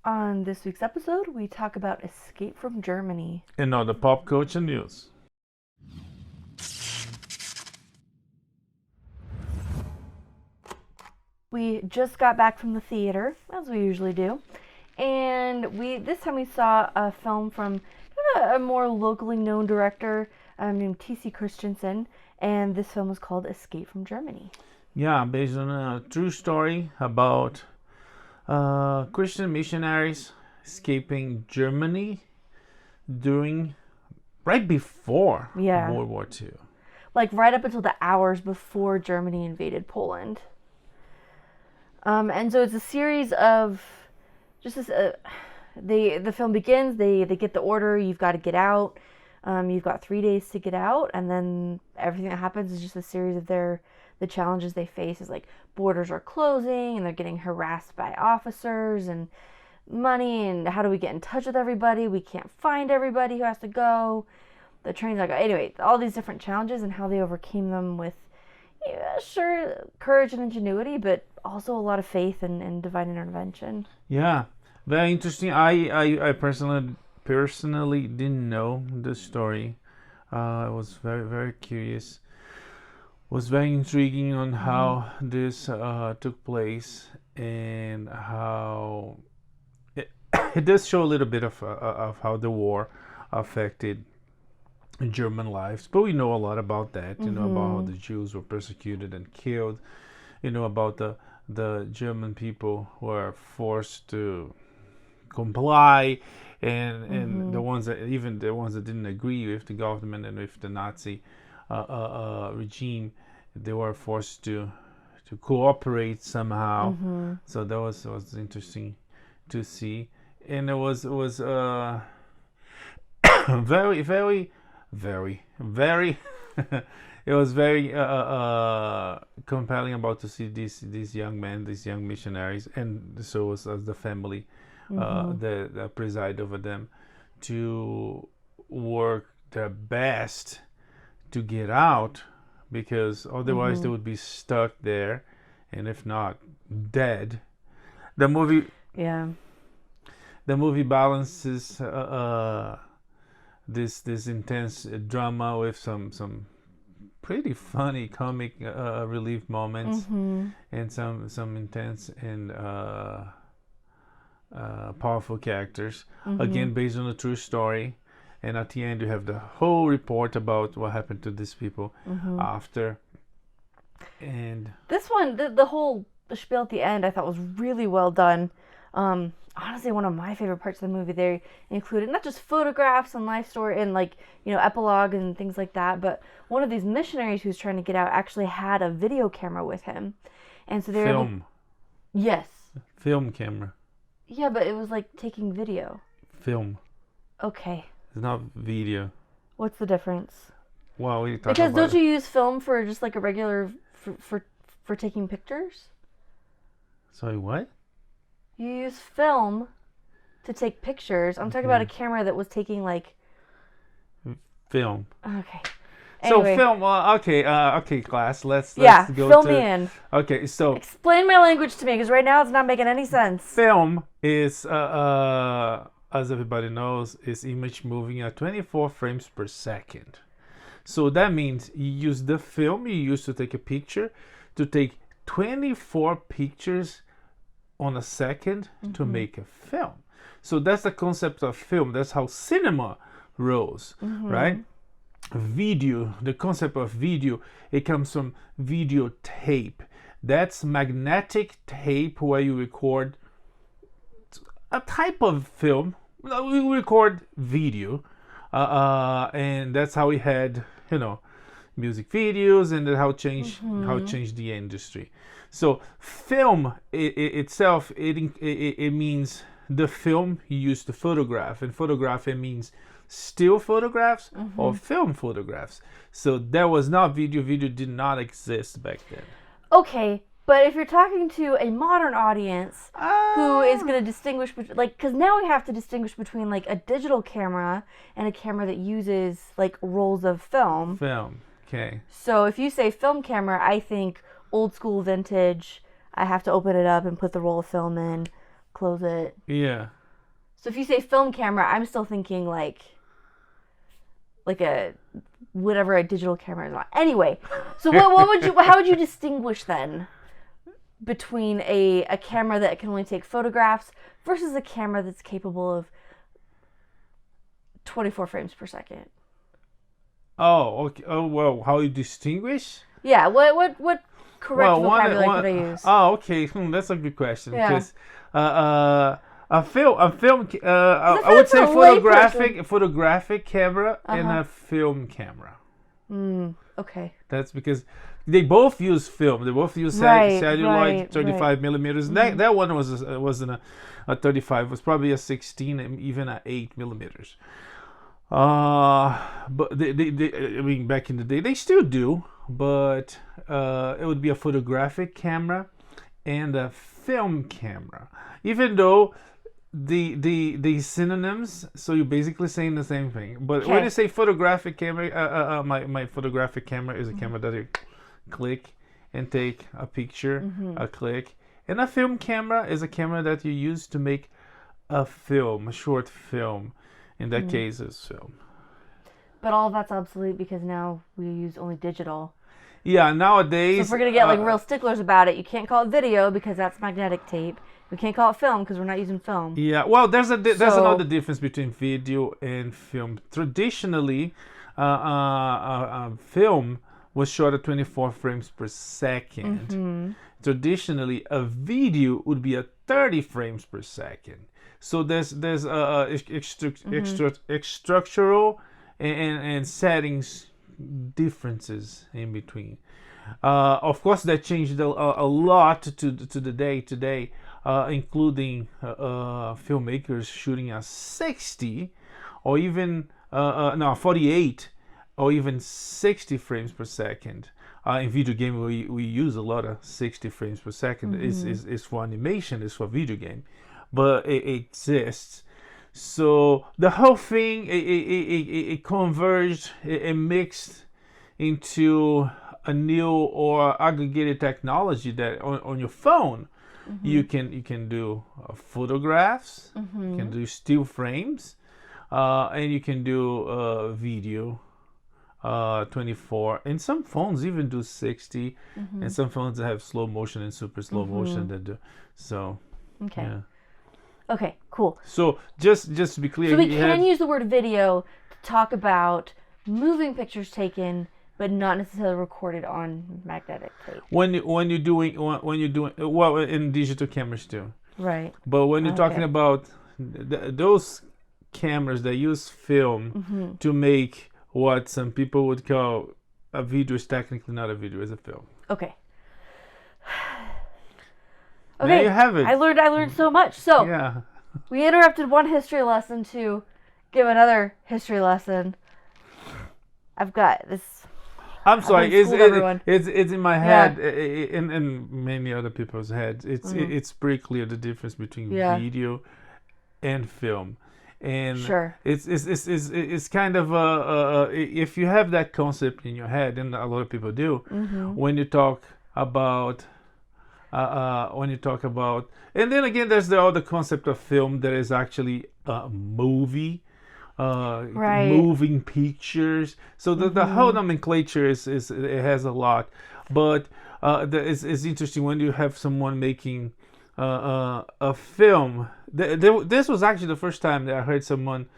On this week's episode, we talk about Escape from Germany. And now the pop culture news. We just got back from the theater, as we usually do, and this time we saw a film from a more locally known director named T.C. Christensen, and this film was called Escape from Germany. Yeah, based on a true story about Christian missionaries escaping Germany right before World War II. Like right up until the hours before Germany invaded Poland. And so it's a series of just this. The film begins. They get the order. You've got to get out. You've got 3 days to get out, and then everything that happens is just a series of the challenges they face. Is like borders are closing, and they're getting harassed by officers, and money, and how do we get in touch with everybody? We can't find everybody who has to go. The train's like anyway. All these different challenges and how they overcame them with. Sure, courage and ingenuity, but also a lot of faith and divine intervention. Yeah, very interesting. I personally didn't know the story. I was very, very curious. Was very intriguing on how this took place and how it does show a little bit of how the war affected German lives, but we know a lot about that. You know about how the Jews were persecuted and killed. You know about the German people who are forced to comply, and the ones that didn't agree with the government and with the Nazi regime, they were forced to cooperate somehow. So that was interesting to see, and it was very, very, very, very it was very compelling about to see these young men, these young missionaries, and so was the family that preside over them, to work their best to get out, because otherwise they would be stuck there, and if not dead. The movie balances this intense drama with some pretty funny comic relief moments, and some intense and powerful characters. Again, based on a true story, and at the end you have the whole report about what happened to these people after. And this one, the whole spiel at the end, I thought was really well done. Honestly, one of my favorite parts of the movie, they included not just photographs and life story and epilogue and things like that, but one of these missionaries who's trying to get out actually had a video camera with him, and so they were yes, film camera. Yeah, but it was like taking video. Film. Okay. It's not video. What's the difference? Well, we talk because about don't you use film for just like a regular for taking pictures? Sorry, what? You use film to take pictures. I'm talking about a camera that was taking like film. Okay. Anyway. So film. Okay, class. Let's go fill me in. Okay, so explain my language to me, because right now it's not making any sense. Film is, as everybody knows, is image moving at 24 frames per second. So that means you use the film you use to take a picture to take 24 pictures on a second to make a film. So that's the concept of film. That's how cinema rose, right? Video, the concept of video, it comes from videotape. That's magnetic tape where you record a type of film. We record video, and that's how we had, music videos, and how it changed the industry. So film itself, it means the film you use to photograph, and photograph, it means still photographs or film photographs. So there was not video. Video did not exist back then. Okay, but if you're talking to a modern audience who is going to distinguish between, because now we have to distinguish between a digital camera and a camera that uses rolls of film. Film, okay. So if you say film camera, I think old school vintage. I have to open it up and put the roll of film in. close it. Yeah. So if you say film camera, I'm still thinking like a whatever a digital camera is on. Anyway, so how would you distinguish then between a camera that can only take photographs versus a camera that's capable of 24 frames per second? Oh, okay. Oh, well, how you distinguish? Yeah, what correct vocabulary could I use? Oh, okay. That's a good question. Yeah. Because a film, I would say photographic camera and a film camera. Okay. That's because they both use film. They both use celluloid 35 millimeters. Mm-hmm. That one wasn't a 35. It was probably a 16 and even a 8 millimeters. But they, I mean, back in the day, they still do. But it would be a photographic camera and a film camera. Even though the synonyms, so you're basically saying the same thing. But when you say photographic camera, my photographic camera is a camera that you click and take a picture, a click. And a film camera is a camera that you use to make a film, a short film. In that case, it's film. But all of that's obsolete because now we use only digital. Yeah, nowadays... So if we're going to get like real sticklers about it, you can't call it video because that's magnetic tape. We can't call it film because we're not using film. Yeah, well, there's another difference between video and film. Traditionally, film was shot at 24 frames per second. Traditionally, a video would be at 30 frames per second. So there's structural and settings differences in between. Of course, that changed a lot to the day today, including filmmakers shooting at 60 or even 48 or even 60 frames per second. In video game, we use a lot of 60 frames per second. It's for animation, it's for video game, but it exists. So the whole thing it converged, it mixed into a new or aggregated technology that on your phone you can do photographs, you can do still frames, and you can do video 24, and some phones even do 60, and some phones have slow motion and super slow motion that do so. Okay. Yeah. Okay, cool. So just to be clear, so we can use the word video to talk about moving pictures taken, but not necessarily recorded on magnetic tape. When you're doing well in digital cameras too. Right. But when you're talking about those cameras that use film to make what some people would call a video, is technically not a video, it's a film. Okay. Okay, there you have it. I learned so much. So yeah, we interrupted one history lesson to give another history lesson. I've got this. I'm sorry. It's in my head, and many other people's heads. It's pretty clear the difference between video and film, and it's kind of if you have that concept in your head, and a lot of people do, when you talk about. And then again, there's the other concept of film that is actually a movie, moving pictures. So the whole nomenclature is it has a lot, but it's interesting when you have someone making a film. This was actually the first time that I heard someone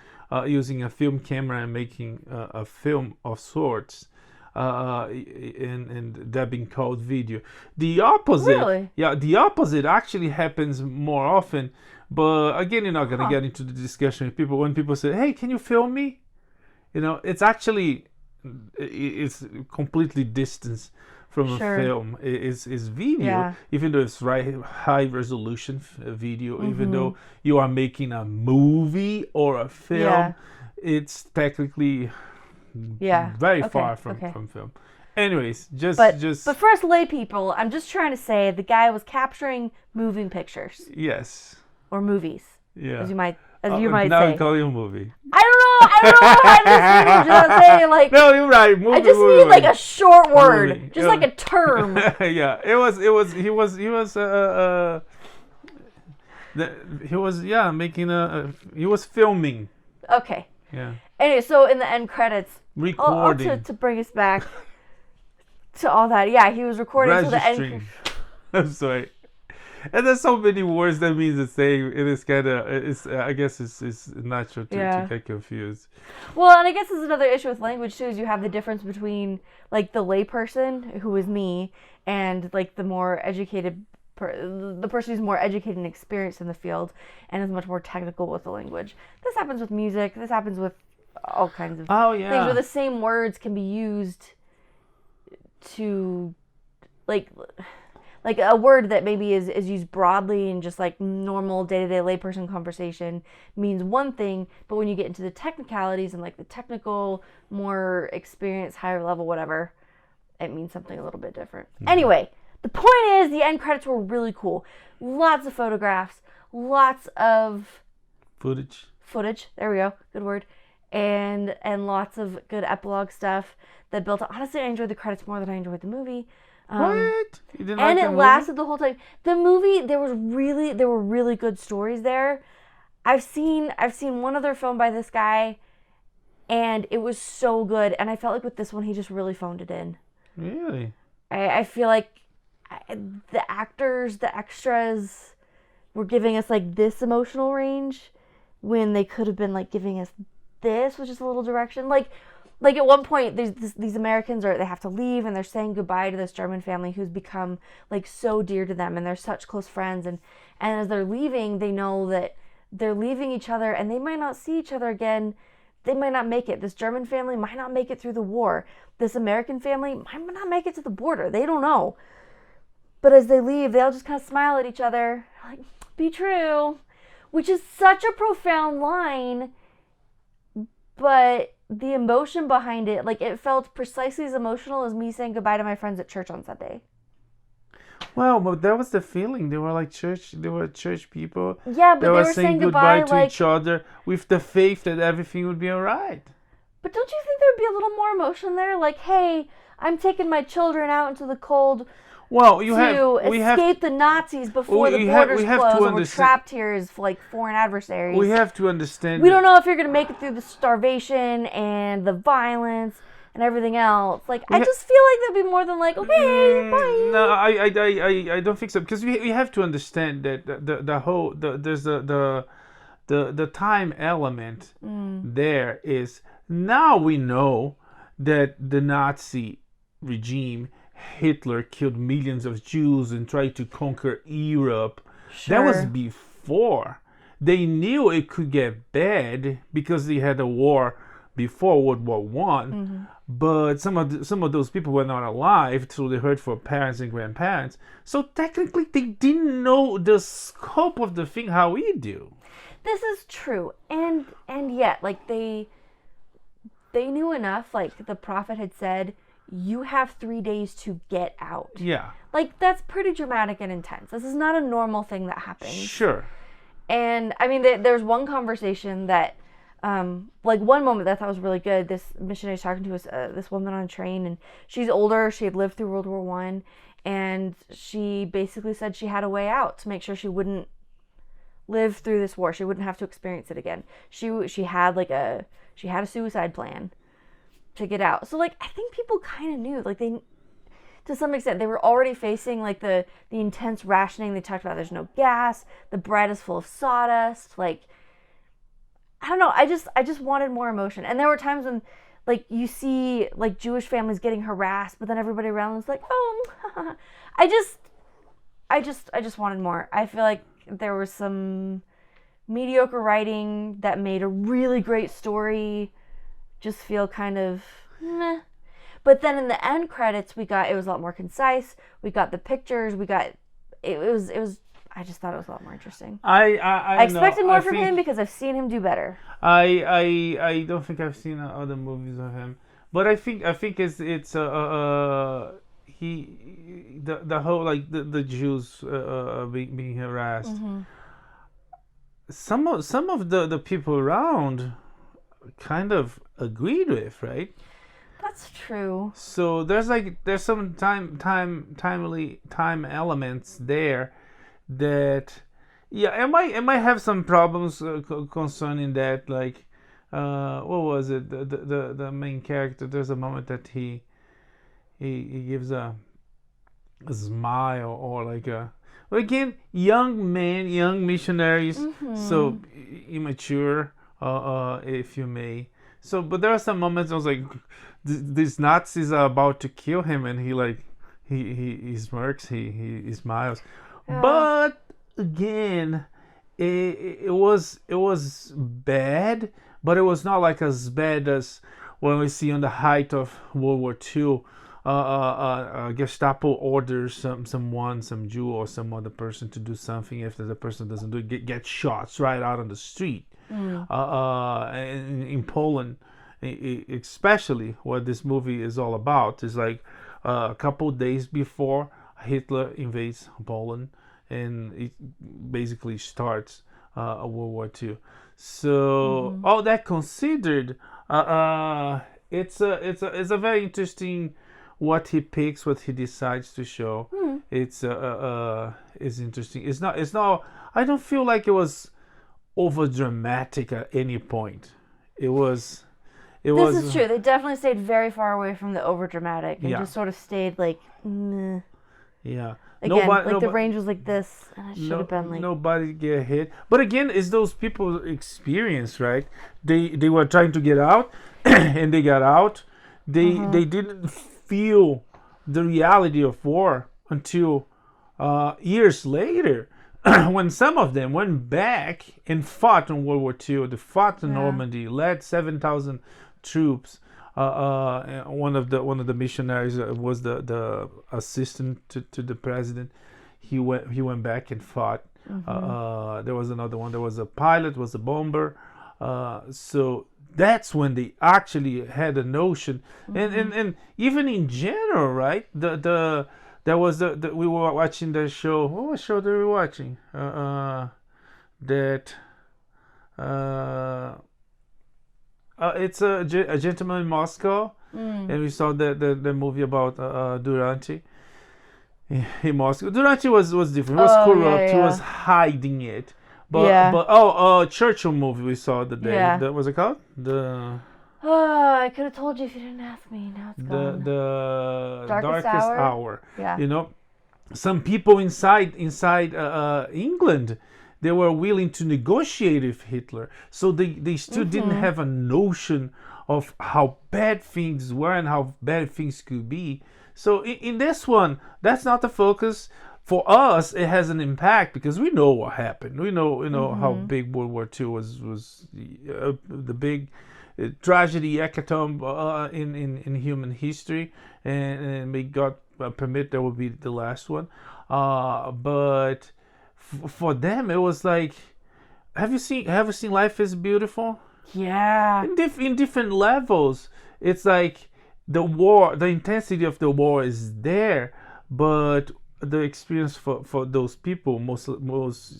using a film camera and making a film of sorts. And that being called video. The opposite, the opposite actually happens more often. But again, you're not gonna get into the discussion with people when people say, "Hey, can you film me?" It's actually it's completely distance from a film. It's video, even though it's high resolution video. Even though you are making a movie or a film, it's technically. Very far from film. Anyways, but for us lay people, I'm just trying to say the guy was capturing moving pictures. Yes. Or movies. Yeah. As you might say. Now you call it a movie. I don't know how this just saying like. No, you're right. Movie, I just need like a short word, just like a term. Yeah, he was He was making he was filming. Okay. Yeah. Anyway, so in the end credits, Recording. to bring us back to all that. Yeah, he was recording to the end. Registering. I'm sorry. And there's so many words that means the same. It is kind of, I guess it's natural to get confused. Well, and I guess there's another issue with language too, is you have the difference between like the layperson, who is me, and like the more educated, the person who's more educated and experienced in the field and is much more technical with the language. This happens with music. This happens with all kinds of things where the same words can be used to like a word that maybe is used broadly in just like normal day-to-day layperson conversation means one thing, but when you get into the technicalities and like the technical, more experienced, higher level, whatever, it means something a little bit different. Anyway, the point is the end credits were really cool. Lots of photographs, lots of footage, there we go, good word, and lots of good epilogue stuff that built up. Honestly, I enjoyed the credits more than I enjoyed the movie. What? You didn't and like it lasted the whole time. The movie, there were really good stories there. I've seen one other film by this guy, and it was so good. And I felt like with this one, he just really phoned it in. Really? I feel like the actors, the extras, were giving us like this emotional range when they could have been like giving us this, which is a little direction. Like at one point, these Americans they have to leave, and they're saying goodbye to this German family who's become like so dear to them, and they're such close friends. And as they're leaving, they know that they're leaving each other, and they might not see each other again. They might not make it. This German family might not make it through the war. This American family might not make it to the border. They don't know. But as they leave, they all just kind of smile at each other, like, be true, which is such a profound line, but the emotion behind it, like, it felt precisely as emotional as me saying goodbye to my friends at church on Sunday. Well, but that was the feeling. They were church people. Yeah, but they were saying goodbye to like, each other with the faith that everything would be all right. But don't you think there would be a little more emotion there? Like, hey, I'm taking my children out into the cold escape the Nazis before the borders close, and we're trapped here as like foreign adversaries. We have to understand. We don't know if you're going to make it through the starvation and the violence and everything else. Like, I just feel like that'd be more than like, okay, bye. No, I don't think so, because we have to understand that there's the time element there is, now we know that the Nazi regime, Hitler, killed millions of Jews and tried to conquer Europe. Sure. That was before. They knew it could get bad because they had a war before World War One. Mm-hmm. But some of those people were not alive, so they heard from parents and grandparents. So technically, they didn't know the scope of the thing how we do. This is true, and yet, like they knew enough. Like the prophet had said, you have 3 days to get out. Yeah. Like, that's pretty dramatic and intense. This is not a normal thing that happens. Sure. And, I mean, there's one conversation that, like, one moment that I thought was really good. This missionary was talking to us, this woman on a train, and she's older. She had lived through World War One, and she basically said she had a way out to make sure she wouldn't live through this war. She wouldn't have to experience it again. She had a suicide plan to get out. So, like, I think people kind of knew, like, they, to some extent, they were already facing, like, the intense rationing. They talked about there's no gas, the bread is full of sawdust, like, I don't know, I just wanted more emotion. And there were times when, like, you see, like, Jewish families getting harassed, but then everybody around was like, oh, I just wanted more. I feel like there was some mediocre writing that made a really great story just feel kind of meh. But then in the end credits, it was a lot more concise. We got the pictures. It was. I just thought it was a lot more interesting. I expected more from him because I've seen him do better. I don't think I've seen other movies of him, but I think it's the whole, like, the Jews being harassed. Mm-hmm. Some of the people around kind of agreed with, right? That's true. So there's some time elements there that Yeah, it might have some problems concerning that. Like, what was it? The main character. There's a moment that he gives a smile or like a. But again, young men, young missionaries, so immature, if you may. So, but there are some moments I was like, these Nazis are about to kill him, and he like, he smirks, he smiles, Yeah. but again, it was bad, but it was not like as bad as when we see on the height of World War II. Gestapo orders some Jew or some other person to do something. If the person doesn't do it, get shots right out on the street. In Poland, especially what this movie is all about is like a couple days before Hitler invades Poland, and it basically starts a World War II. So all that considered, it's a very interesting what he picks, what he decides to show. It's interesting. It's not. I don't feel like it was over dramatic at any point. It was. It This was. is true. They definitely stayed very far away from the over dramatic and Yeah. just sort of stayed like, meh. Yeah. Again, like the range was like this, and it should have been like. Nobody get hit. But again, it's those people experience, right? They were trying to get out, and they got out. They didn't feel the reality of war until years later, when some of them went back and fought in World War II. They fought in Normandy, led 7,000 troops. One of the missionaries was the assistant to the president. He went back and fought. There was another one. There was a pilot, was a bomber. So that's when they actually had a notion, and even in general, right? There was we were watching the show. What show they were watching? That. It's a gentleman in Moscow, and we saw the movie about Durante in Moscow. Durante was different. He was corrupt. He was hiding it. But Churchill movie we saw the day. Yeah. That was it called the. I could have told you if you didn't ask me. Now it's gone. The Darkest Hour. Yeah. You know, some people inside England, they were willing to negotiate with Hitler. So they still didn't have a notion of how bad things were and how bad things could be. So in this one, that's not the focus. For us, it has an impact because we know what happened. We know how big World War II was the big tragedy, hecatomb in human history, and may God permit that will be the last one. But for them, it was like, have you seen Life is Beautiful? Yeah. In different levels, it's like the intensity of the war is there, but the experience for those people, most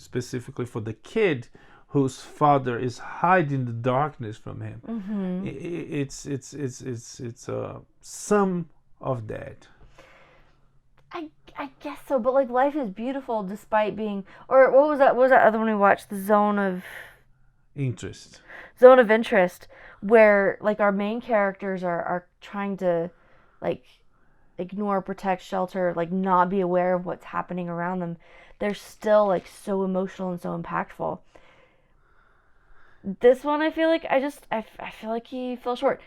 specifically for the kid whose father is hiding the darkness from him, it's some of that. I guess so, but like Life is Beautiful despite being, or what was that? What was that other one we watched? The Zone of Interest, where like our main characters are trying to like ignore, protect, shelter, like not be aware of what's happening around them. They're still like so emotional and so impactful. This one, I feel like I feel like he fell short.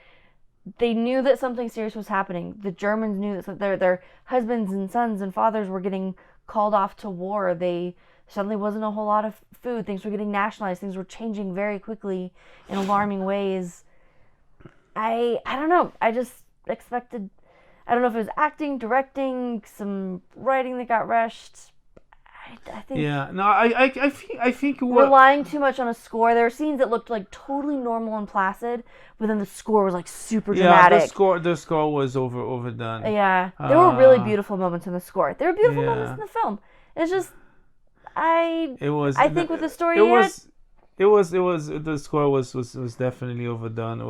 They knew that something serious was happening. The Germans knew that their husbands and sons and fathers were getting called off to war. They suddenly wasn't a whole lot of food. Things were getting nationalized. Things were changing very quickly in alarming ways. I don't know. I just expected. I don't know if it was acting, directing, some writing that got rushed. I think. Yeah. No. I think Relying too much on a score. There were scenes that looked like totally normal and placid, but then the score was like super dramatic. Yeah, the score was overdone. Yeah, there were really beautiful moments in the score. There were beautiful moments in the film. It's just, I think with the story, the score was definitely overdone.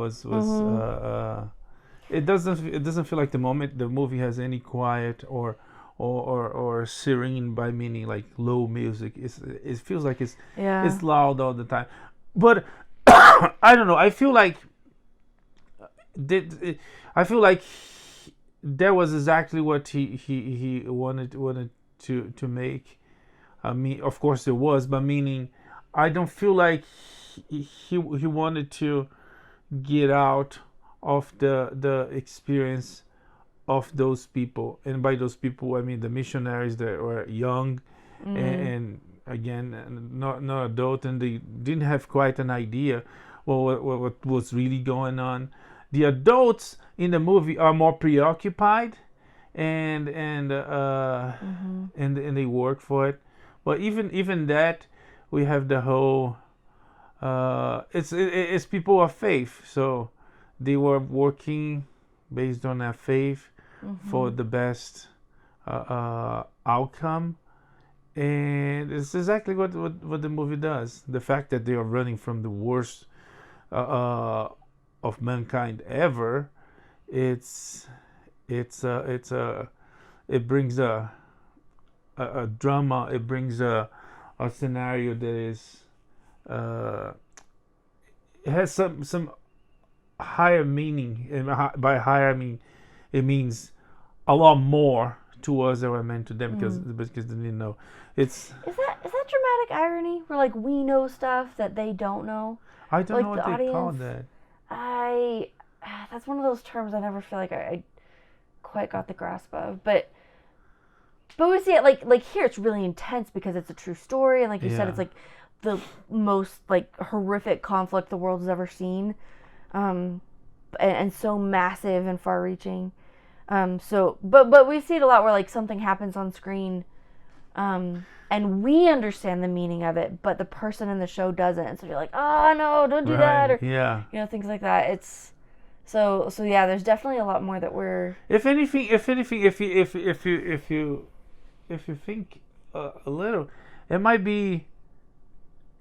It doesn't feel like the movie has any quiet or or serene by meaning like low music. It feels like Yeah. it's loud all the time. But I don't know. I feel like that was exactly what he wanted to make. I mean, of course it was, but meaning I don't feel like he wanted to get out of the experience of those people, and by those people I mean the missionaries that were young and again not adult, and they didn't have quite an idea what was really going on. The adults in the movie are more preoccupied and and they work for it. But even that, we have the whole it's people of faith, so they were working based on their faith for the best outcome, and it's exactly what the movie does. The fact that they are running from the worst of mankind ever, it brings a drama. It brings a scenario that is it has some higher meaning, and by higher I mean it means a lot more to us than were meant to them because they didn't know. Is that dramatic irony where like we know stuff that they don't know? I don't like know what the they call audience, that. that's one of those terms I never feel like I quite got the grasp of, but we see it like here it's really intense because it's a true story, and like you said, it's like the most like horrific conflict the world has ever seen, and so massive and far-reaching. So but we see it a lot where like something happens on screen, and we understand the meaning of it, but the person in the show doesn't, and so you're like, oh no, don't do that, or things like that. It's so yeah. There's definitely a lot more that we're. If anything, if you think a little, it might be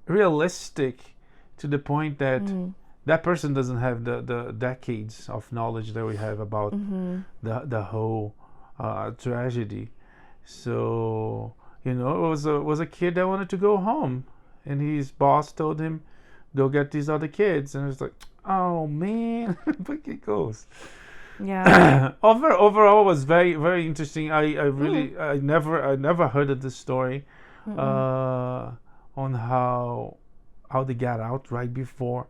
realistic to the point that that person doesn't have the decades of knowledge that we have about the whole tragedy. So it was a kid that wanted to go home, and his boss told him, "Go get these other kids," and it's like, "Oh man, but it goes." Yeah. Overall, was very very interesting. I never heard of this story on how they got out right before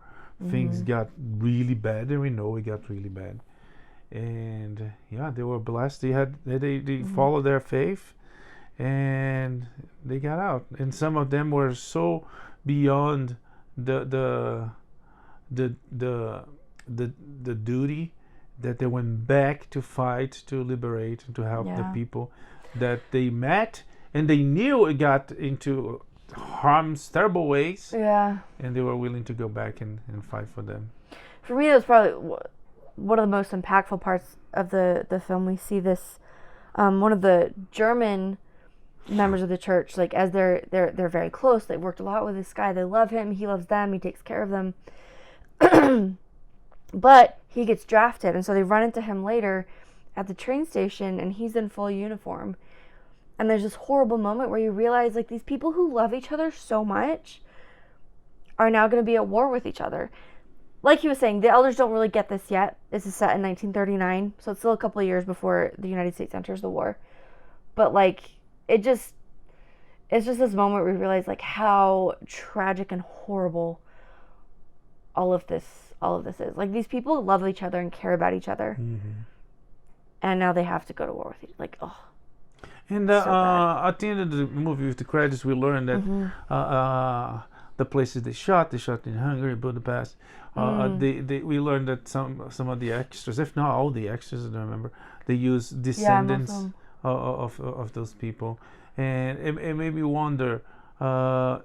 things got really bad, and we know it got really bad. And yeah, they were blessed. They followed their faith, and they got out. And some of them were so beyond the duty that they went back to fight, to liberate, and to help the people that they met, and they knew it got into harm's terrible ways. Yeah. And they were willing to go back and fight for them. For me, that was probably one of the most impactful parts of the film. We see this, one of the German members of the church, like as they're very close. They've worked a lot with this guy. They love him. He loves them. He takes care of them. But he gets drafted, and so they run into him later at the train station, and he's in full uniform. And there's this horrible moment where you realize, like, these people who love each other so much are now going to be at war with each other. Like he was saying, the elders don't really get this yet. This is set in 1939, so it's still a couple of years before the United States enters the war. But, like, it's just this moment where we realize, like, how tragic and horrible all of this is. Like, these people love each other and care about each other, and now they have to go to war with each other. Like, oh. And so at the end of the movie, with the credits, we learn that the places they shot in Hungary, Budapest. We learned that some of the extras, if not all the extras, I don't remember, they use descendants of those people, and it made me wonder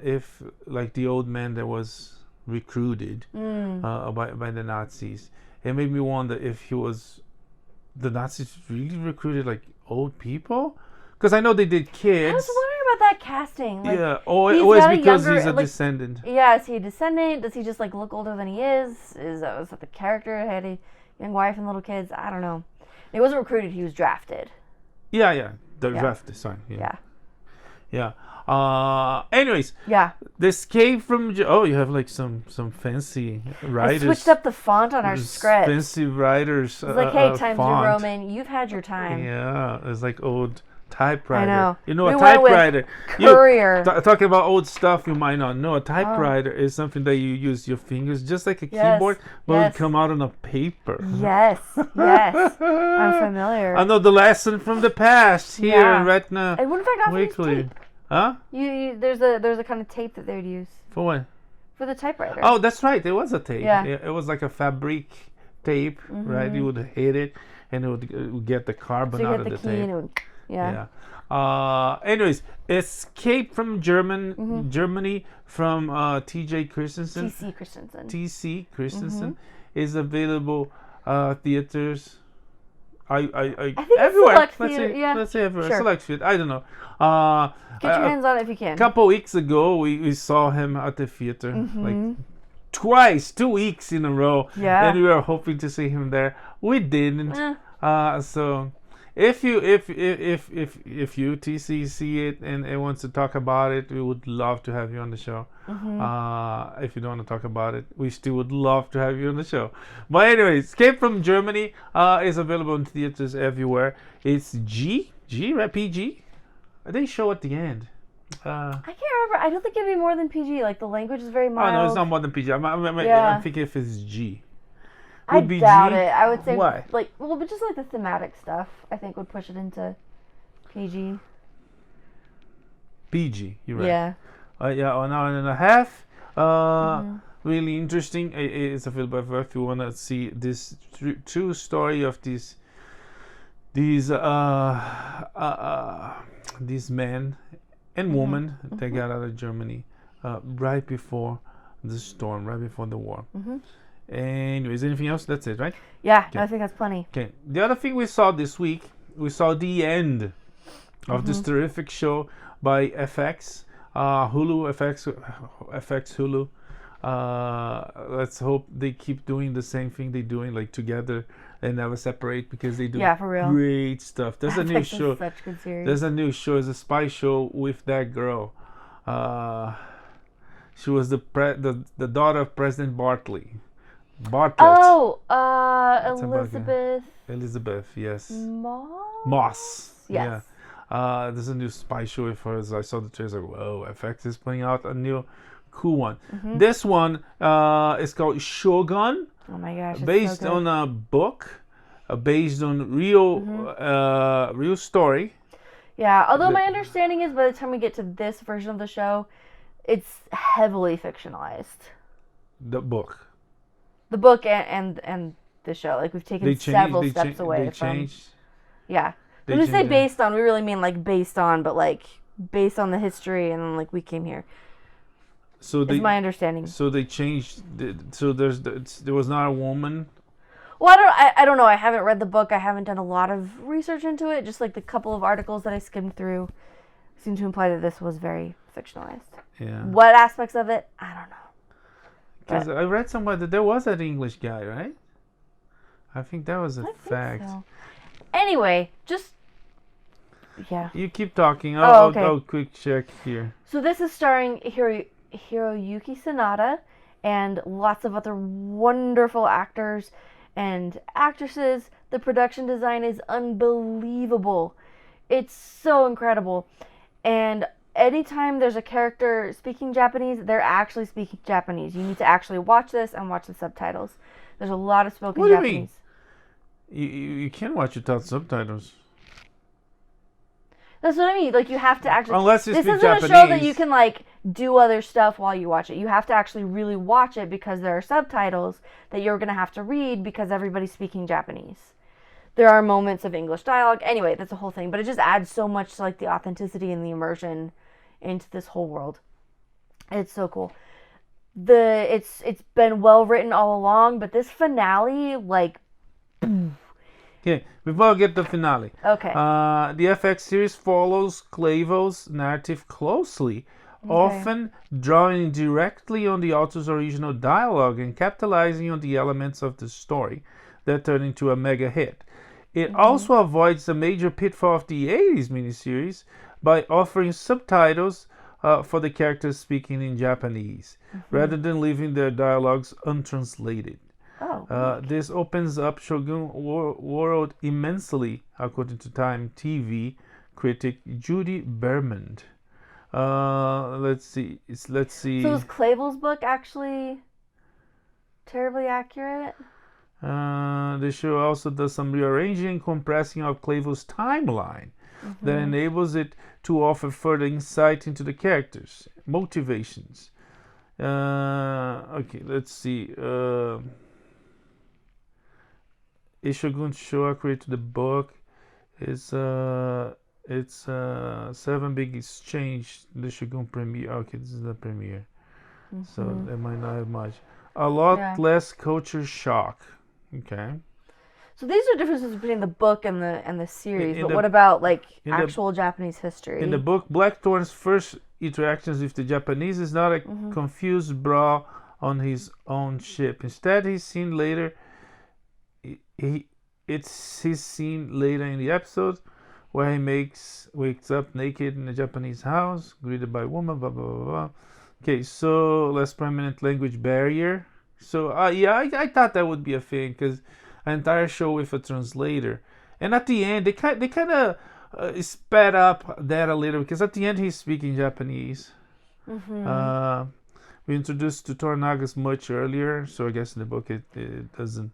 if, like, the old man that was recruited by the Nazis. It made me wonder if the Nazis really recruited like old people, because I know they did kids. I was wondering about that casting. Like, always because he's a descendant. Yeah, is he a descendant? Does he just like look older than he is? Was that the character had a young wife and little kids? I don't know. He wasn't recruited. He was drafted. Yeah. The Yeah. draft design. Yeah. Yeah. Anyways, Yeah. the Escape from you have like some fancy I writers. switched up the font on our script. Fancy writers. It's like, hey, times New font. Roman, you've had your time. Yeah, it's like old typewriter. I know. You know, We a went with typewriter. Courier. Talking about old stuff you might not know. A typewriter is something that you use your fingers, just like a keyboard, but it would come out on a paper. Yes. Yes. I'm familiar. I know the lesson from the past here Yeah. in Retina And what in fact often use Weekly. tape. Huh? There's a kind of tape that they would use For what? for the typewriter. Oh, that's right. There was a tape. Yeah. It was like a fabric tape, right? You would hit it, and it would get the carbon so you out get of the the key tape. and it would, yeah. Anyways, Escape from Germany from T.J. Christensen. T.C. Christensen. Is available theaters. I think it's everywhere. select Let's theater, say, yeah. let's say everywhere. Sure. Select theater. I don't know. Get your hands on it if you can. A couple weeks ago, we saw him at the theater, like twice, 2 weeks in a row. Yeah. And we were hoping to see him there. We didn't. So if you TC see it and wants to talk about it, we would love to have you on the show. If you don't want to talk about it, we still would love to have you on the show. But anyway, Escape from Germany is available in theaters everywhere. It's right? PG. They show at the end. I can't remember. I don't think it'd be more than PG. Like the language is very mild. Oh no, it's not more than PG. I'm Yeah. thinking if it's G. I Would be doubt G? it. I would say Why? but just like the thematic stuff, I think would push it into PG. PG. You're right. Yeah. Yeah, an hour and a half. Really interesting. It's available if you want to see this true story of these men and women that got out of Germany right before the storm, right before the war. Anyways, anything else? That's it, right? Yeah, Okay. I think that's plenty. Okay. The other thing we saw this week, we saw the end of this terrific show by FX, Hulu, FX Hulu. Let's hope they keep doing the same thing they're doing, like together and never separate, because they do For real. great stuff. There's a new FX is show. such good series. There's a new show. It's a spy show with that girl. She was the daughter of President Bartlett. Oh, Elizabeth. Elizabeth, yes. Moss. Yes. Yeah. There's a new spy show with her. As I saw the trailer, like, whoa, FX is putting out a new cool one. This one is called Shogun. Oh my gosh. It's Based so good. on a book, based on real story. Yeah, although my understanding is by the time we get to this version of the show, it's heavily fictionalized. The book. The book and the show. Like we've taken several steps away from. Changed. Yeah. They When we say changed it. based on, we really mean like based on, but like based on the history and then like we came here. So Is my understanding. So they changed. So there was not a woman. Well, I don't know. I haven't read the book. I haven't done a lot of research into it. Just like the couple of articles that I skimmed through seem to imply that this was very fictionalized. Yeah. What aspects of it? I don't know. Because I read somewhere that there was an English guy, right? I think that was a I think fact. so. Anyway, just yeah. You keep talking. Okay. I'll quick check here. So this is starring Hiroyuki Sonada and lots of other wonderful actors and actresses. The production design is unbelievable. It's so incredible. And anytime there's a character speaking Japanese, they're actually speaking Japanese. You need to actually watch this and watch the subtitles. There's a lot of spoken What do you Japanese. mean? You can watch it without subtitles. That's what I mean. Like you have to actually. Unless you this speak isn't a show that Japanese. you can like do other stuff while you watch it. You have to actually really watch it because there are subtitles that you're gonna have to read because everybody's speaking Japanese. There are moments of English dialogue. Anyway, that's a whole thing. But it just adds so much to like the authenticity and the immersion into this whole world. It's so cool. It's been well written all along, but this finale, like, Okay, before I get the finale. okay. The FX series follows Clavo's narrative closely, often drawing directly on the author's original dialogue and capitalizing on the elements of the story that turned into a mega hit. It also avoids the major pitfall of the 80s miniseries by offering subtitles for the characters speaking in Japanese, rather than leaving their dialogues untranslated. Oh, This opens up Shogun world immensely, according to Time TV critic Judy Bermond. Let's see. Let's see. so is Clavel's book actually terribly accurate? The show also does some rearranging and compressing of Clavel's timeline that enables it to offer further insight into the characters' motivations. Okay, let's see. Shogun show accurate to the book is it's 7 big exchange. The Shogun premiere. Okay, this is the premiere, so they might not have much. A lot less culture shock. Okay. So these are differences between the book and the series. But what about like actual Japanese history? In the book, Blackthorn's first interactions with the Japanese is not a confused brawl on his own ship. Instead, he's seen later. He's seen later in the episode where he wakes up naked in a Japanese house, greeted by a woman. Blah blah blah blah. Okay, so less permanent language barrier. So I thought that would be a thing because an entire show with a translator, and at the end they kind of sped up that a little because at the end he's speaking Japanese. We introduced to Toranaga's much earlier, so I guess in the book it doesn't.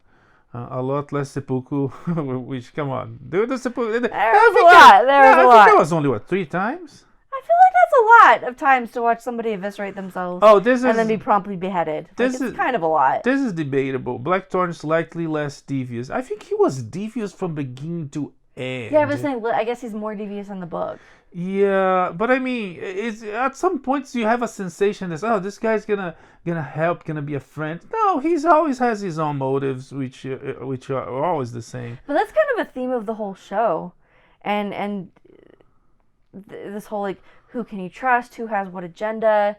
A lot less seppuku, which come on, dude, the seppuku. There's a lot. I think that was only 3 times. I feel like that's a lot of times to watch somebody eviscerate themselves. Oh, and then be promptly beheaded. It's kind of a lot. This is debatable. Blackthorn is slightly less devious. I think he was devious from beginning to end. Yeah, I was saying. I guess he's more devious in the book. Yeah, but I mean, it's at some points you have a sensation that this guy's gonna help, gonna be a friend. No, he's always has his own motives, which are always the same. But that's kind of a theme of the whole show, and this whole like who can you trust, who has what agenda,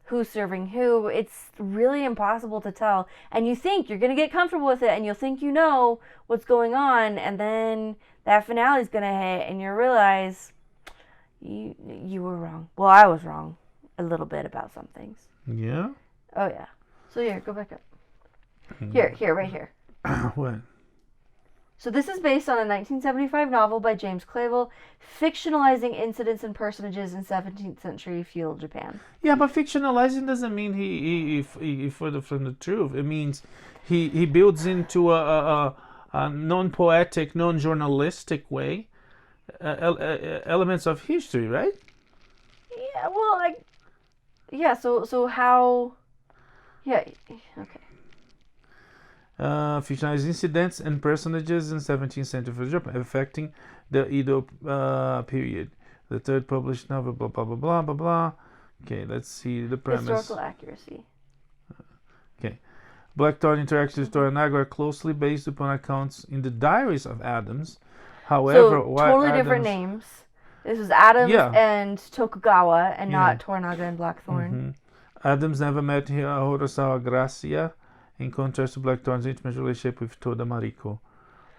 who's serving who. It's really impossible to tell, and you think you're gonna get comfortable with it, and you'll think you know what's going on, and then that finale's gonna hit, and you realize. You were wrong. Well, I was wrong a little bit about some things. Yeah? Oh, yeah. So, here, go back up. Here, right here. What? So, this is based on a 1975 novel by James Clavell, fictionalizing incidents and personages in 17th century feudal Japan. Yeah, but fictionalizing doesn't mean he further from the truth. It means he builds into a non-poetic, non-journalistic way elements of history, right? Yeah, well, so how... Yeah, okay. Fictionalized incidents and personages in 17th century Japan affecting the Edo period. The third published novel, blah, blah, blah, blah, blah, blah. Okay, let's see the premise. Historical accuracy. Okay. Blackthorn interactions with Toranaga are closely based upon accounts in the diaries of Adams. However, so totally different names. This is Adams and Tokugawa, and not Toranaga and Blackthorn. Adams never met Horosawa Gracia, in contrast to Blackthorn's intimate relationship with Toda Mariko.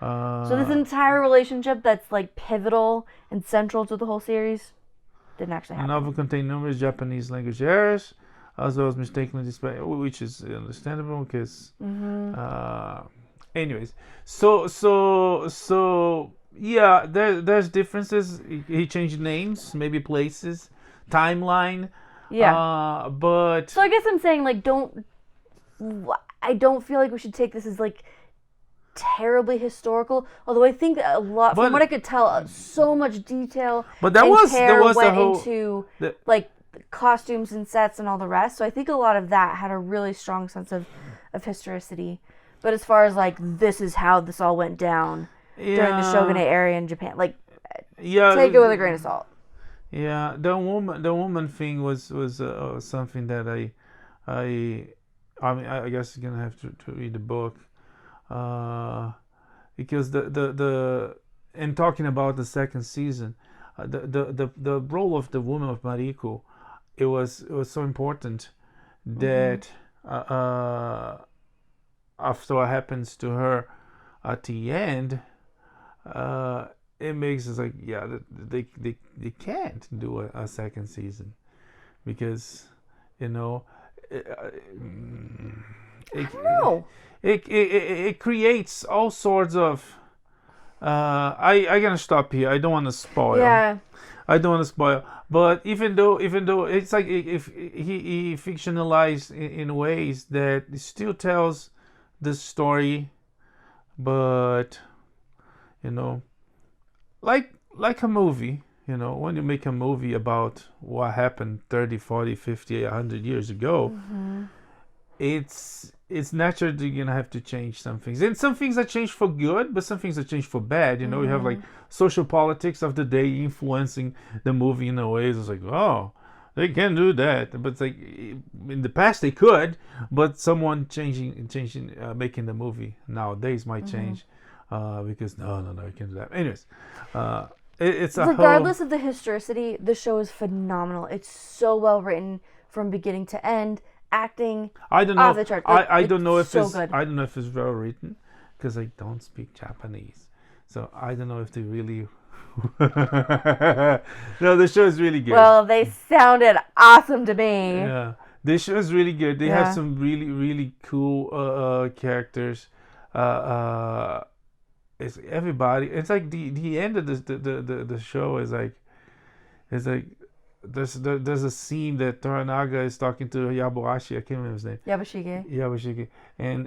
So this entire relationship that's like pivotal and central to the whole series didn't actually happen. The novel contained numerous Japanese language errors, as well as mistakenly displayed, which is understandable because. Anyways, so. Yeah, there's differences. He changed names, maybe places, timeline. Yeah. But so I guess I'm saying like I don't feel like we should take this as like terribly historical. Although I think a lot, from what I could tell, so much detail. But there was went into like costumes and sets and all the rest. So I think a lot of that had a really strong sense of historicity. But as far as like this is how this all went down. During the Shogunate era in Japan, take it with a grain of salt. Yeah, the woman thing was something that I mean I guess you're gonna have to read the book, because the and talking about the second season, the role of the woman of Mariko, it was so important that after what happens to her at the end. it makes us like, yeah, they can't do a second season because, you know, it, I don't know. it creates all sorts of. I gonna stop here. I don't want to spoil. Yeah. I don't want to spoil. But even though it's like if he fictionalized in ways that it still tells the story, but you know, like a movie. You know, when you make a movie about what happened 30, 40, 50, 100 years ago, it's naturally you're gonna have to change some things, and some things are changed for good, but some things are changed for bad. You know, you have like social politics of the day influencing the movie in a way. It's like, oh, they can do that, but it's like in the past they could, but someone changing, making the movie nowadays might change because no, you can't do that. Anyways, it's a regardless of the historicity, the show is phenomenal. It's so well written from beginning to end. Acting, I don't know. I don't know if so it's good. I don't know if it's well written because I don't speak Japanese, so I don't know if they really. No, the show is really good. Well, they sounded awesome to me. Yeah, the show is really good. They have some really cool characters. It's everybody. It's like the end of the show is like, it's like. There's a scene that Toranaga is talking to Yabuashi. I can't remember his name. Yabushige. And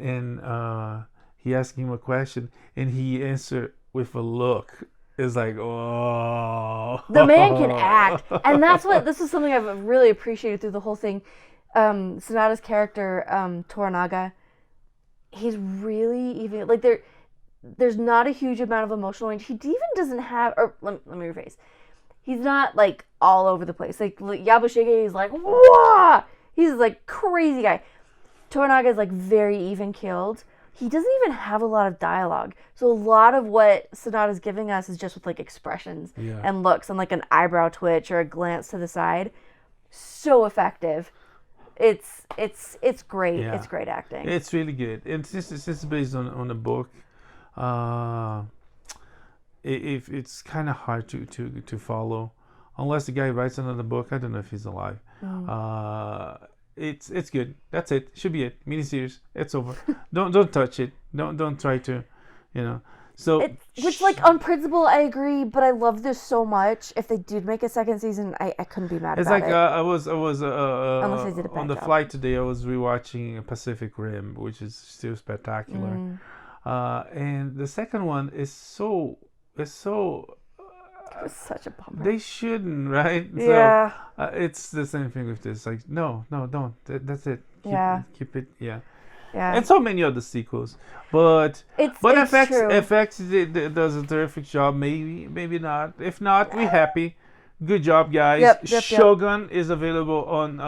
he asked him a question, and he answered with a look. It's like, oh. The man can act, and this is something I've really appreciated through the whole thing. Sonada's character, Toranaga, he's really even like there's not a huge amount of emotional range. He even doesn't have, or let me rephrase. He's not like all over the place. Like Yabushige is like, wah! He's like crazy guy. Toranaga is like very even keeled. He doesn't even have a lot of dialogue. So a lot of what Sonada's giving us is just with like expressions and looks and like an eyebrow twitch or a glance to the side. So effective. It's great. Yeah. It's great acting. It's really good. And since it's based on a book, if it's kind of hard to follow, unless the guy writes another book. I don't know if he's alive. It's good. That's it. Should be it. Miniseries. It's over. don't touch it. Don't try to, you know. So which like on principle I agree, but I love this so much. If they did make a second season, I couldn't be mad about it. It's like I was unless they did a bad on the job. Flight today. I was rewatching Pacific Rim, which is still spectacular. And the second one is so. It's so. It was such a bummer. They shouldn't, right? Yeah. So, it's the same thing with this. Like, no, don't. That's it. Keep it. Yeah. Yeah. And so many other sequels, but FX does a terrific job. Maybe not. If not, we're happy. Good job, guys. Yep. Shogun is available on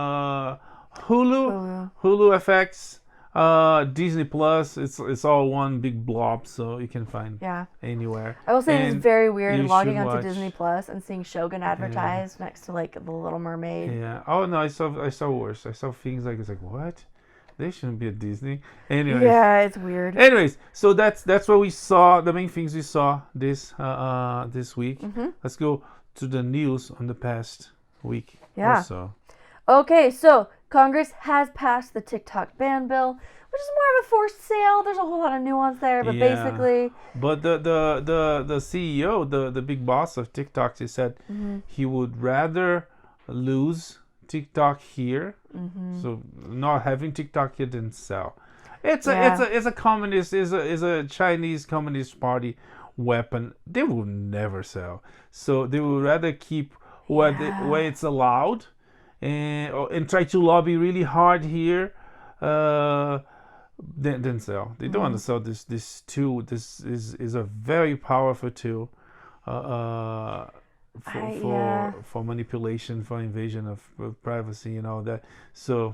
Hulu FX. Disney Plus, it's all one big blob, so you can find anywhere. I will say it's very weird logging onto Disney Plus and seeing Shogun advertised next to like The Little Mermaid. Yeah. Oh no, I saw worse. I saw things like, it's like, what? They shouldn't be at Disney. Anyways. Yeah, it's weird. Anyways, so that's what we saw. The main things we saw this week. Let's go to the news on the past week. Yeah. Or so. Okay, so Congress has passed the TikTok ban bill, which is more of a forced sale. There's a whole lot of nuance there, but basically. But the CEO, the big boss of TikTok, he said he would rather lose TikTok here, so not having TikTok here than sell. It's a communist, is a Chinese Communist Party weapon. They will never sell. So they would rather keep where it's allowed. And try to lobby really hard here, then sell. They don't want to sell this tool. This is a very powerful tool for manipulation, for invasion of privacy and all that. So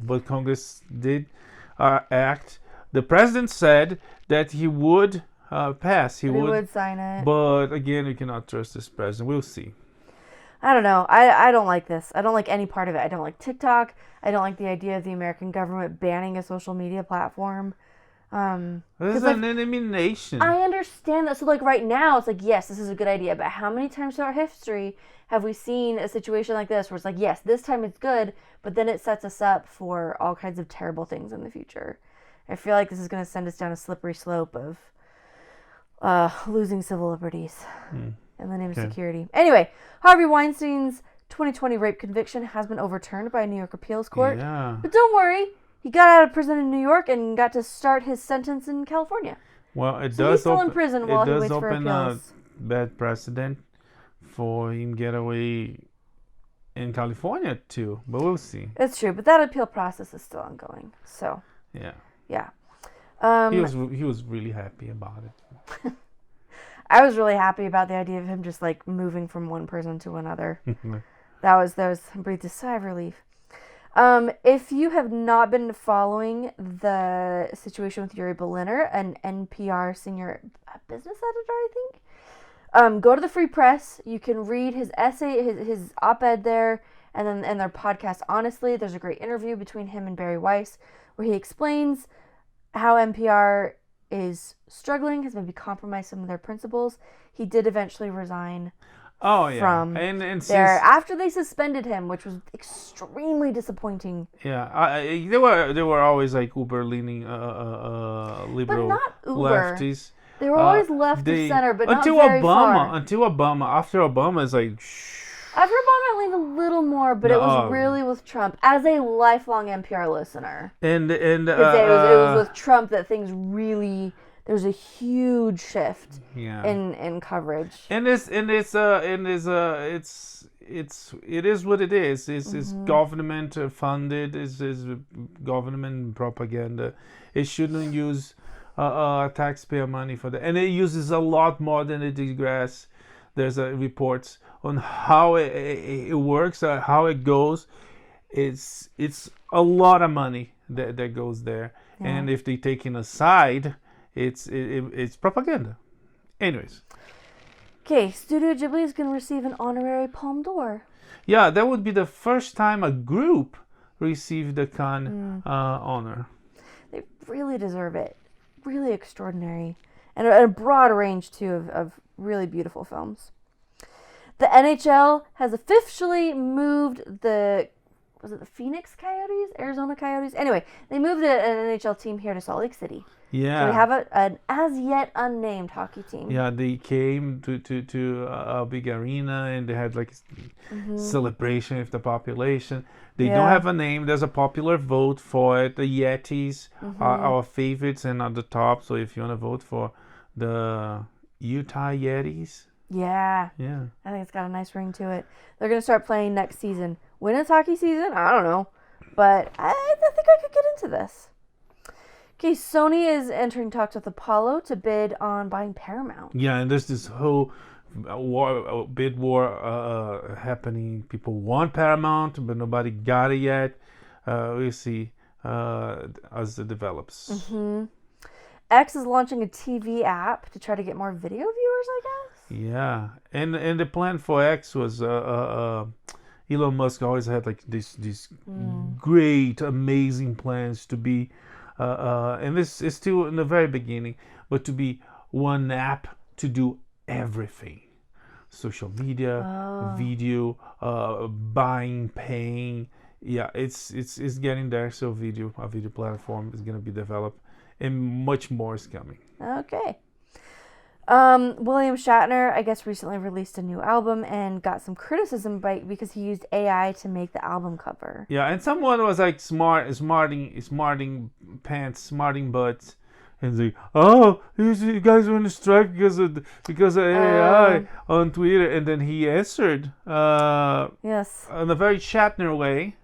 but Congress did act. The president said that he would pass. He would sign it. But again, we cannot trust this president. We'll see. I don't know. I don't like this. I don't like any part of it. I don't like TikTok. I don't like the idea of the American government banning a social media platform. This is an enemy nation. I understand that. So, like, right now, it's like, yes, this is a good idea. But how many times throughout history have we seen a situation like this where it's like, yes, this time it's good, but then it sets us up for all kinds of terrible things in the future? I feel like this is going to send us down a slippery slope of losing civil liberties in the name of security. Anyway, Harvey Weinstein's 2020 rape conviction has been overturned by a New York appeals court. Yeah. But don't worry, he got out of prison in New York and got to start his sentence in California. Well, it So does he's still open, in prison while he waits for open a appeals. bad precedent for him get away in California too, but we'll see. It's true, but that appeal process is still ongoing. So Yeah. yeah, He was really happy about it. I was really happy about the idea of him just like moving from one prison to another. that was breathed a sigh of relief. If you have not been following the situation with Yuri Berliner, an NPR senior business editor, I think, go to the Free Press. You can read his essay, his op-ed there, and then in their podcast, Honestly, there's a great interview between him and Barry Weiss where he explains how NPR is struggling, has maybe compromised some of their principles. He did eventually resign. Oh yeah, From and there since, after they suspended him, which was extremely disappointing. yeah, they were always like uber leaning liberal But not uber. lefties. They were always left of center, but until not very Obama. far. Until Obama, after Obama, it's like. After Obama, I leaned a little more, but it was really with Trump. As a lifelong NPR listener, And it was with Trump that things really. There's a huge shift in coverage. It is what it is. It's government funded. It's government propaganda. It shouldn't use taxpayer money for that, and it uses a lot more than it digress. There's reports on how it works, how it goes. It's a lot of money that goes there, and if they take in a side. It's propaganda. Anyways. Okay, Studio Ghibli is going to receive an honorary Palme d'Or. Yeah, that would be the first time a group received the Cannes honor. They really deserve it. Really extraordinary. And a broad range, too, of really beautiful films. The NHL has officially moved the Phoenix Coyotes? Arizona Coyotes? Anyway, they moved an NHL team here to Salt Lake City. Yeah. So we have an as yet unnamed hockey team. Yeah, they came to a big arena and they had like celebration with the population. They don't have a name. There's a popular vote for it. The Yetis are our favorites and at the top. So if you want to vote for the Utah Yetis. Yeah. Yeah. I think it's got a nice ring to it. They're going to start playing next season. When is hockey season? I don't know. But I think I could get into this. Okay, Sony is entering talks with Apollo to bid on buying Paramount. Yeah, and there's this whole bid war happening. People want Paramount, but nobody got it yet. We'll see as it develops. X is launching a TV app to try to get more video viewers, I guess. Yeah, and the plan for X was Elon Musk always had like these great, amazing plans to be. And this is still in the very beginning, but to be one app to do everything. Social media, video, buying, paying. Yeah, it's getting there. So a video platform is going to be developed and much more is coming. Okay. William Shatner, I guess, recently released a new album and got some criticism because he used AI to make the album cover. Yeah, and someone was like smarting butts, and like, oh, you guys want to strike because of AI on Twitter, and then he answered, yes, in a very Shatner way.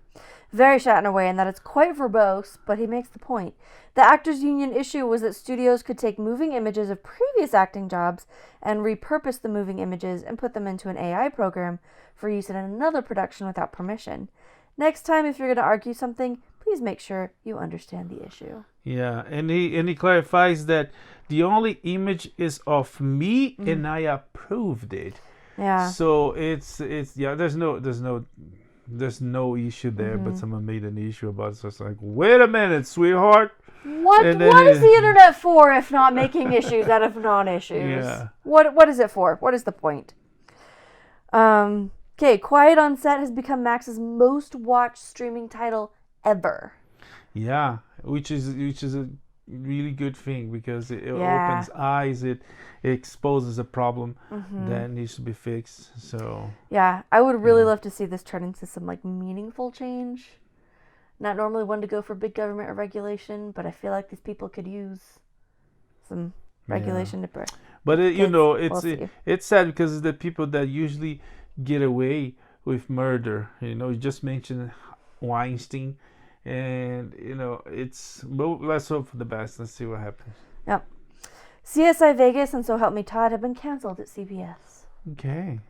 Very Shatner way, and that it's quite verbose, but he makes the point. The Actors Union issue was that studios could take moving images of previous acting jobs and repurpose the moving images and put them into an AI program for use in another production without permission. Next time, if you're going to argue something, please make sure you understand the issue. Yeah, and he clarifies that the only image is of me and I approved it. Yeah. So it's yeah. There's no issue there, but someone made an issue about it. So it's like, wait a minute, sweetheart. What And then is the internet for if not making issues out of non-issues? Yeah. What is it for? What is the point? Okay, Quiet on Set has become Max's most watched streaming title ever. Yeah, which is a really good thing because it Yeah. opens eyes. It exposes a problem that needs to be fixed. So Yeah, I would really love to see this turn into some like meaningful change. Not normally one to go for big government or regulation, but I feel like these people could use some regulation to break. But We'll see. it's sad because it's the people that usually get away with murder. You just mentioned Weinstein, and well, let's hope for the best. Let's see what happens. Yep. CSI Vegas and So Help Me Todd have been canceled at CBS. Okay.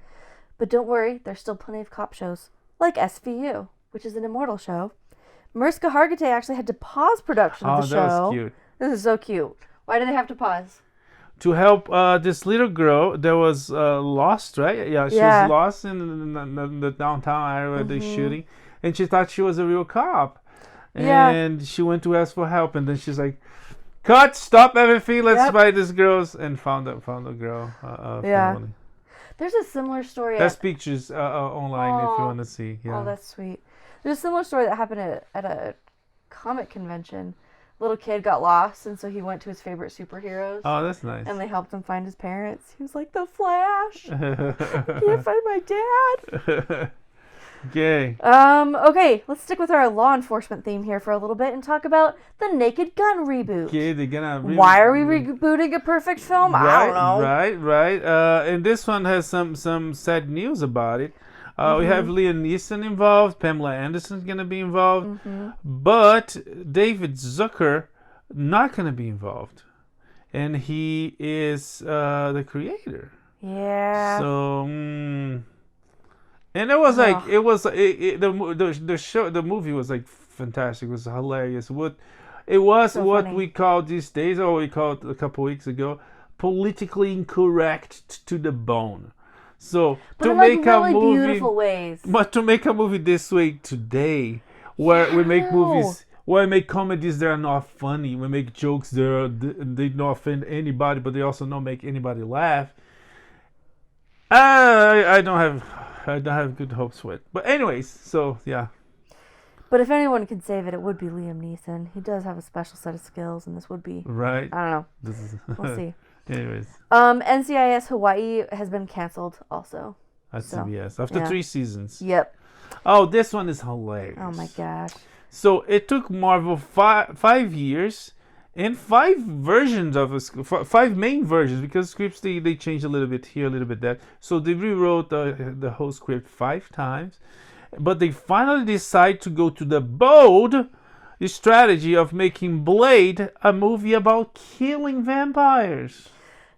But don't worry, there's still plenty of cop shows, like SVU, which is an immortal show. Mariska Hargitay actually had to pause production of the show. Oh, that was cute. This is so cute. Why did they have to pause? To help this little girl that was lost, right? Yeah, she was lost in the downtown area where they're shooting, and she thought she was a real cop. And she went to ask for help, and then she's like, "Cut! Stop everything! Let's find these girls!" And found the girl. Family. There's a similar story. There's pictures online if you want to see. Yeah. Oh, that's sweet. There's a similar story that happened at a comic convention. Little kid got lost, and so he went to his favorite superheroes. Oh, that's nice. And they helped him find his parents. He was like, "The Flash! I can't find my dad." Okay. Okay, let's stick with our law enforcement theme here for a little bit and talk about the Naked Gun reboot. Okay, they're gonna. Why are we rebooting a perfect film? I don't know. Right. And this one has some sad news about it. We have Liam Neeson involved. Pamela Anderson's gonna be involved, but David Zucker not gonna be involved, and he is the creator. Yeah. So, and it was like the movie was like fantastic. It was hilarious. It was So what funny. we call these days, or we called a couple weeks ago, politically incorrect to the bone. So But to in like make really a movie, beautiful ways. but to make a movie this way today, where we make movies, where we make comedies that are not funny, we make jokes they don't offend anybody, but they also don't make anybody laugh. I don't have good hopes for it. But anyways, so yeah. But if anyone could save it, it would be Liam Neeson. He does have a special set of skills, and this would be. Right. I don't know. This is We'll see. Anyways, NCIS Hawaii has been canceled also. at So, CBS after 3 seasons. Yep. Oh, this one is hilarious. Oh my gosh. So it took Marvel 5 years and 5 versions of 5 main versions, because scripts they changed a little bit here, a little bit there. So they rewrote the whole script 5 times, but they finally decide to go to the bold strategy of making Blade a movie about killing vampires.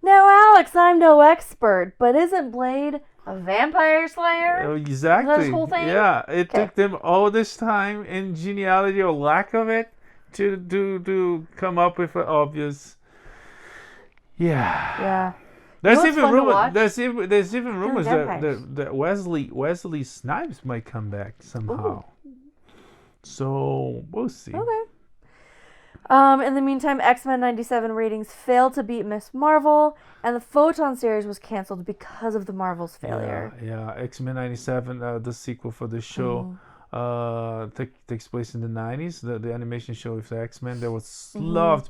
Now, Alex, I'm no expert, but isn't Blade a vampire slayer? Exactly. Is that his whole thing? Yeah, it took them all this time and geniality or lack of it to come up with an obvious. Yeah. There's what's even fun to rumors. watch? There's even rumors vampires. that Wesley Snipes might come back somehow. So we'll see. Okay. In the meantime, X-Men 97 ratings failed to beat Miss Marvel, and the Photon series was canceled because of the Marvel's failure. Yeah. X-Men 97, the sequel for the show, takes place in the 90s. The animation show with the X-Men that was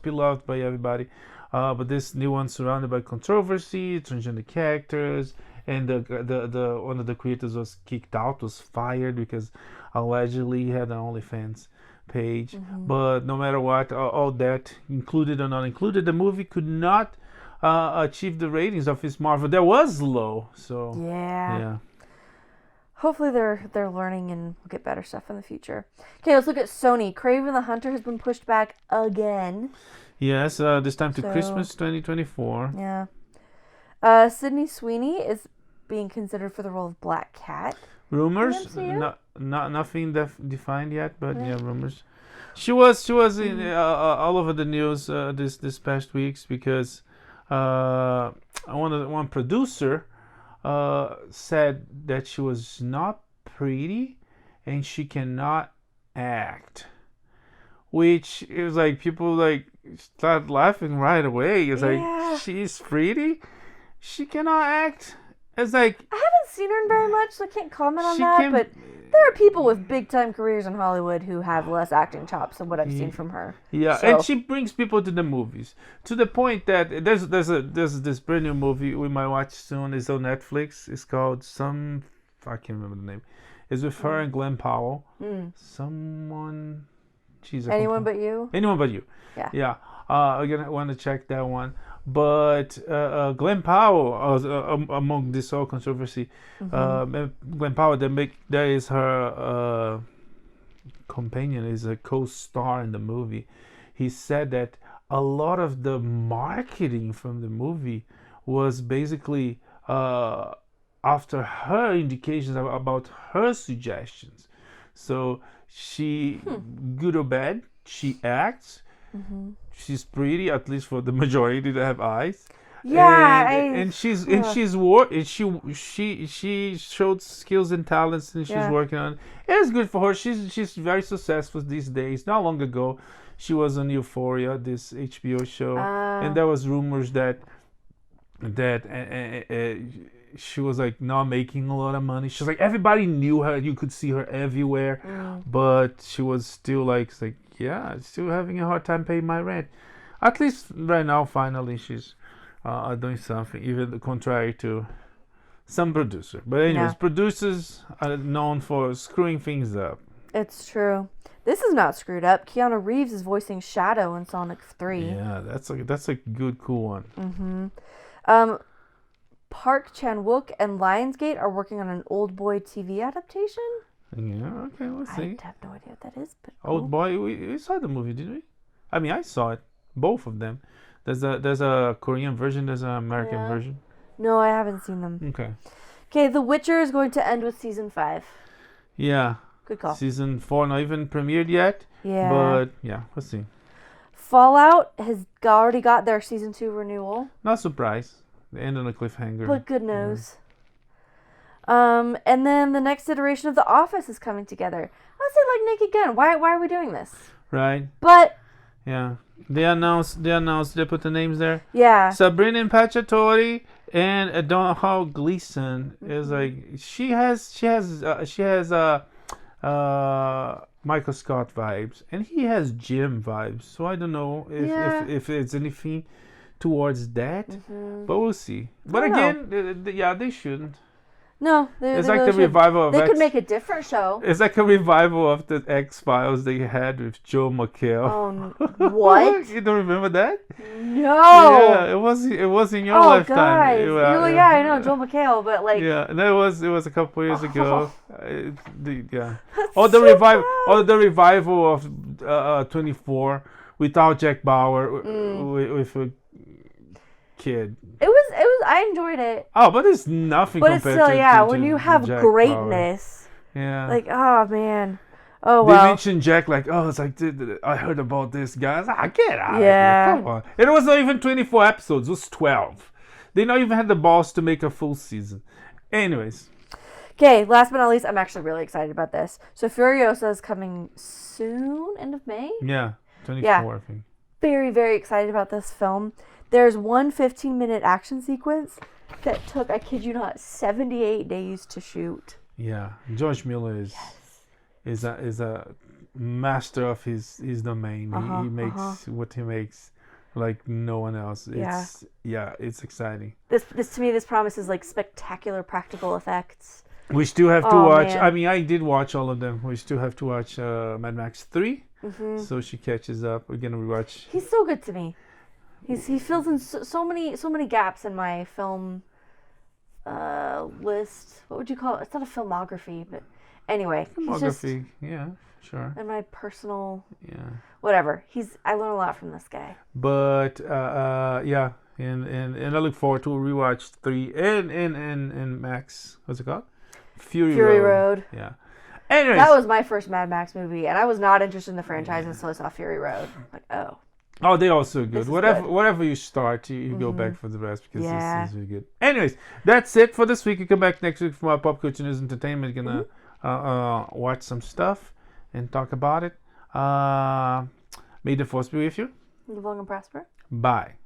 beloved by everybody. But this new one surrounded by controversy, transgender characters, and the one of the creators was kicked out, was fired because allegedly he had an OnlyFans page. But no matter what, all that included or not included, the movie could not achieve the ratings of Miss Marvel. That was low. So yeah. Hopefully they're learning and we'll get better stuff in the future. Okay, let's look at Sony. Kraven the Hunter has been pushed back again. Yes, this time to Christmas 2024. Yeah. Sydney Sweeney is being considered for the role of Black Cat. Rumors, nothing defined yet, but yeah, rumors. She was in all over the news this past weeks because one producer said that she was not pretty and she cannot act, which is like people like start laughing right away. It's Yeah. like she's pretty, she cannot act. It's like I haven't seen her in very much, so I can't comment on she that. can. But there are people with big time careers in Hollywood who have less acting chops than what I've seen from her. Yeah, So- and she brings people to the movies to the point that there's this brand new movie we might watch soon. It's on Netflix. It's called I can't remember the name. It's with her and Glenn Powell. Someone. Anyone but you? Anyone but you. Yeah. Yeah. I'm gonna want to check that one. But Glenn Powell, among this whole controversy, Glenn Powell, that is her companion, is a co-star in the movie. He said that a lot of the marketing from the movie was basically after her indications about her suggestions. So she, good or bad, she acts. She's pretty, at least for the majority that have eyes. Yeah, and she showed skills and talents, and she's working on it. It's good for her. She's very successful these days. Not long ago, she was on Euphoria, this HBO show, and there was rumors that she was like not making a lot of money. She's like, everybody knew her, you could see her everywhere, but she was still like yeah, still having a hard time paying my rent. At least right now, finally, she's doing something, even contrary to some producer. But anyways, producers are known for screwing things up. It's true. This is not screwed up. Keanu Reeves is voicing Shadow in Sonic 3. Yeah, that's a good, cool one. Park Chan-wook and Lionsgate are working on an Old Boy TV adaptation. Yeah, okay, we'll see. I have no idea what that is, but Old Boy, we saw the movie, didn't we? I mean, I saw it, both of them. There's a Korean version, there's an American version. No, I haven't seen them. Okay, The Witcher is going to end with season 5. Yeah. Good call. Season 4 not even premiered yet. Yeah. But yeah, we'll see. Fallout has already got their season 2 renewal. Not surprised. They end on a cliffhanger. But good news. And then the next iteration of The Office is coming together. I say like Naked Gun. Why are we doing this? Right. But yeah, they announced. They put the names there. Yeah. Sabrina Impacciatori and Domhnall Gleeson is like she has Michael Scott vibes, and he has Jim vibes. So I don't know if it's anything towards that, but we'll see. But again, they shouldn't. No, it's like the revival of They could make a different show. It's like a revival of the X-Files they had with Joel McHale. Oh, what? You don't remember that? No. Yeah, it was in your lifetime. Guys. Yeah, I know Joel McHale, but like. Yeah, and it was a couple years ago. Yeah. That's the revival of 24 without Jack Bauer with a kid. It was. I enjoyed it. Oh, but it's nothing. But it's compared still, to when you have Jack greatness. Bauer. Yeah. Like, oh man. Oh They well. mentioned Jack like, it's like I heard about this guy. Get out of Yeah. here. Come on. It was not even 24 episodes. It was 12. They not even had the balls to make a full season. Anyways. Okay, last but not least, I'm actually really excited about this. So Furiosa is coming soon, end of May? Yeah, 24, I think. Very, very excited about this film. There's one 15-minute action sequence that took, I kid you not, 78 days to shoot. Yeah, George Miller is a master of his domain. He makes what he makes like no one else. It's exciting. This to me, this promises like spectacular practical effects. We still have to watch. Man. I mean, I did watch all of them. We still have to watch Mad Max 3. So she catches up. We're gonna rewatch. He's so good to me. He fills in so many gaps in my film list. What would you call it? It's not a filmography, but anyway. Filmography, yeah, sure. And my personal, whatever. I learn a lot from this guy. But yeah, and I look forward to rewatch 3 and Max. What's it called? Fury Road. Yeah. Anyways, that was my first Mad Max movie, and I was not interested in the franchise until I saw Fury Road. Like, oh. Oh, they're also good. Good. Whatever you start, you go back for the rest because this is really good. Anyways, that's it for this week. You come back next week for our pop culture news entertainment. We're gonna watch some stuff and talk about it. May the force be with you. Live long and prosper. Bye.